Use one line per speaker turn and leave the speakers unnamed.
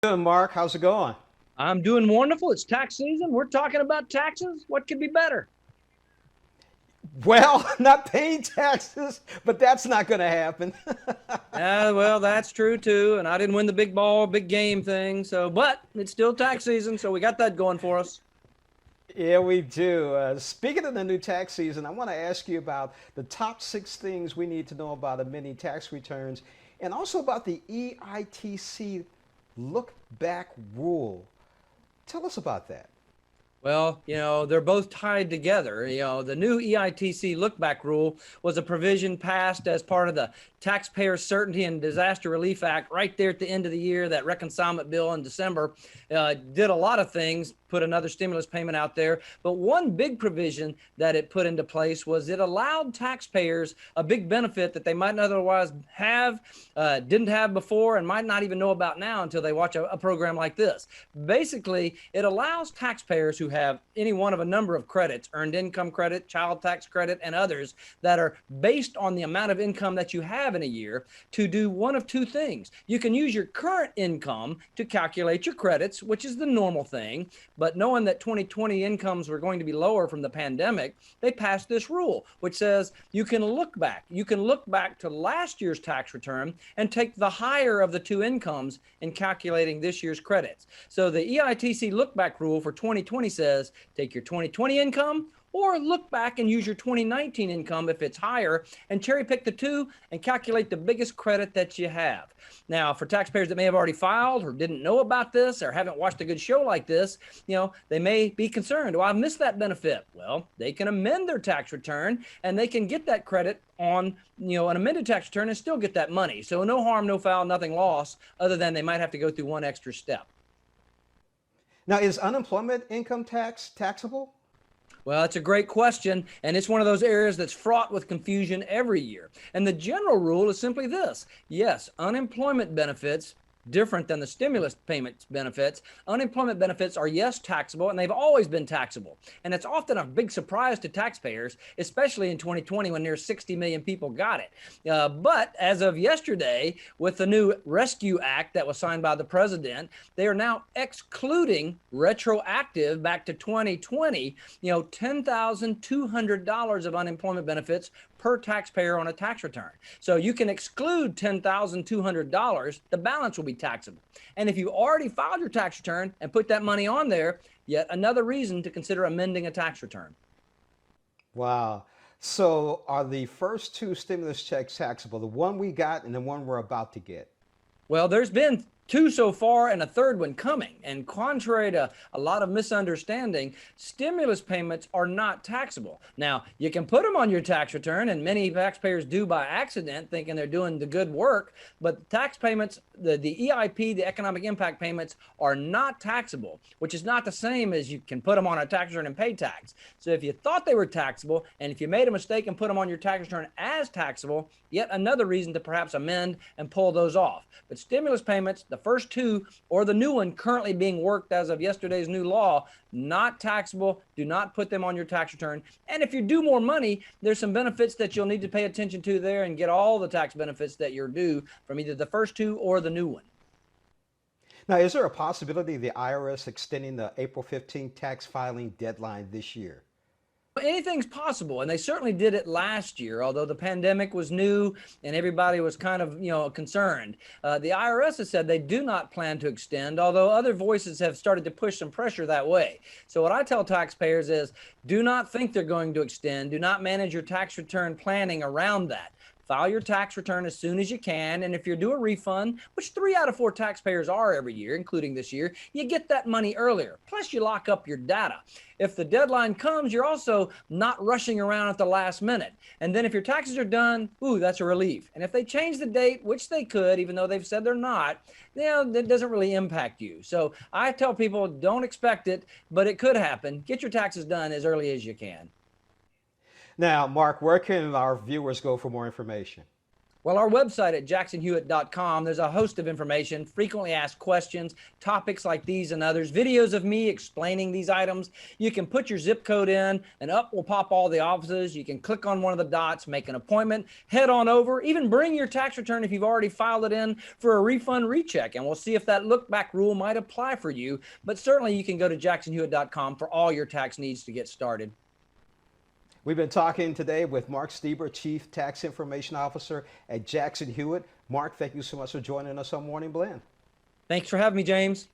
Doing, Mark? How's it going?
I'm doing wonderful. It's tax season. We're talking about taxes. What could be better?
Well, not paying taxes, but that's not going to happen.
Well, that's true too. And I didn't win the big ball, big game thing. But it's still tax season. So we got that going for us.
Yeah, we do. Speaking of the new tax season, I want to ask you about the top 6 things we need to know about amending tax returns and also about the EITC look back rule. Tell us about that.
Well, they're both tied together. The new EITC look back rule was a provision passed as part of the Taxpayer Certainty and Disaster Relief Act right there at the end of the year. That reconciliation bill in December did a lot of things, put another stimulus payment out there. But one big provision that it put into place was it allowed taxpayers a big benefit that they might not otherwise have, didn't have before, and might not even know about now until they watch a program like this. Basically, it allows taxpayers who have any one of a number of credits, earned income credit, child tax credit, and others that are based on the amount of income that you have in a year, to do one of two things. You can use your current income to calculate your credits, which is the normal thing. But knowing that 2020 incomes were going to be lower from the pandemic, they passed this rule, which says you can look back. You can look back to last year's tax return and take the higher of the two incomes in calculating this year's credits. So the EITC look back rule for 2020 says take your 2020 income or look back and use your 2019 income if it's higher and cherry pick the two and calculate the biggest credit that you have. Now, for taxpayers that may have already filed or didn't know about this or haven't watched a good show like this, they may be concerned, oh, I missed that benefit. Well, they can amend their tax return and they can get that credit on, an amended tax return and still get that money. So no harm, no foul, nothing lost, other than they might have to go through one extra step.
Now, is unemployment income tax taxable?
Well, it's a great question, and it's one of those areas that's fraught with confusion every year. And the general rule is simply this. Yes, unemployment benefits, different than the stimulus payments benefits. Unemployment benefits are, yes, taxable, and they've always been taxable. And it's often a big surprise to taxpayers, especially in 2020 when near 60 million people got it. But as of yesterday, with the new Rescue Act that was signed by the president, they are now excluding retroactive back to 2020, $10,200 of unemployment benefits per taxpayer on a tax return. So you can exclude $10,200, the balance will be taxable. And if you already filed your tax return and put that money on there, yet another reason to consider amending a tax return.
Wow. So are the first 2 stimulus checks taxable, the one we got and the one we're about to get?
Well, there's been two so far and a third one coming. And contrary to a lot of misunderstanding, stimulus payments are not taxable. Now, you can put them on your tax return, and many taxpayers do by accident, thinking they're doing the good work. But tax payments, the EIP, the economic impact payments, are not taxable, which is not the same as you can put them on a tax return and pay tax. So if you thought they were taxable, and if you made a mistake and put them on your tax return as taxable, yet another reason to perhaps amend and pull those off. But stimulus payments, the first two or the new one currently being worked as of yesterday's new law, not taxable. Do not put them on your tax return. And if you do more money, there's some benefits that you'll need to pay attention to there and get all the tax benefits that you're due from either the first two or the new one.
Now, is there a possibility of the IRS extending the April 15th tax filing deadline this year?
Anything's possible, and they certainly did it last year, although the pandemic was new and everybody was kind of concerned. The IRS has said they do not plan to extend, although other voices have started to push some pressure that way. So what I tell taxpayers is, do not think they're going to extend. Do not manage your tax return planning around that. File your tax return as soon as you can, and if you're due a refund, which 3 out of 4 taxpayers are every year, including this year, you get that money earlier. Plus, you lock up your data. If the deadline comes, you're also not rushing around at the last minute. And then if your taxes are done, ooh, that's a relief. And if they change the date, which they could, even though they've said they're not, that doesn't really impact you. So I tell people, don't expect it, but it could happen. Get your taxes done as early as you can.
Now, Mark, where can our viewers go for more information?
Well, our website at jacksonhewitt.com, there's a host of information, frequently asked questions, topics like these and others, videos of me explaining these items. You can put your zip code in and up will pop all the offices. You can click on one of the dots, make an appointment, head on over, even bring your tax return if you've already filed it in for a refund recheck, and we'll see if that look back rule might apply for you. But certainly you can go to jacksonhewitt.com for all your tax needs to get started.
We've been talking today with Mark Stieber, Chief Tax Information Officer at Jackson Hewitt. Mark, thank you so much for joining us on Morning Blend.
Thanks for having me, James.